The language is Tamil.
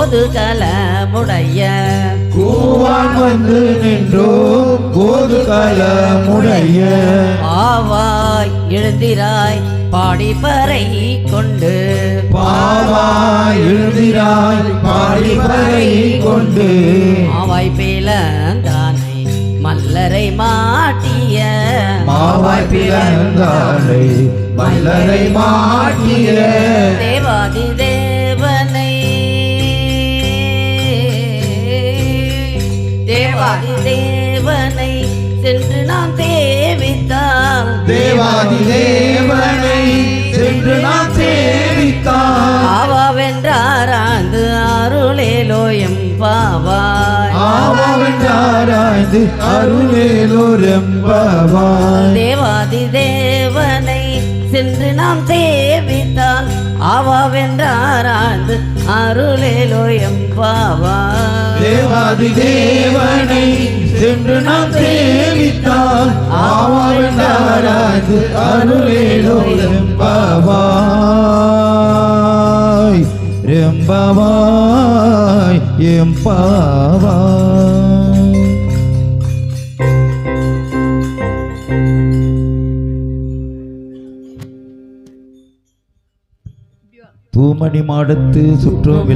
கோது கலமுடைய கூவான் வந்து நின்றோம் கோது கலமுடைய ஆவாய் எழுந்திராய் பாடிப்பறை கொண்டு பாவாய் எழுதிராய் பாடிப்பறை கொண்டு ஆவாய் பிளந்தானை மல்லரை மாட்டிய மாவாய் பிளந்தானை மல்லரை மாட்டிய தேவாதி தேவனை தேவாதி தேவனை சென்று நாம் தேவித்தால் தேவாதி தேவனை சென்று நாம் சேவித்தால் ஆவாவென்றாராய்ந்து அருளேலோயம் பாவாய் ஆவாவென்றாராய்ந்து அருளேலோரெம்பவாய் தேவாதி தேவனை சென்று நாம் சேவித்தால் ஆவாவென்றாராய்ந்து அருளேலோயம் பாவாய் தேவாதி தேவனை சென்று நாம் சேவித்தால் ஆவாவென்றாராய்ந்து அருளேலோரெம்பவாய் ரெம்பவாய் எம்பாவாய். பூமணி மாடத்து சுற்றும்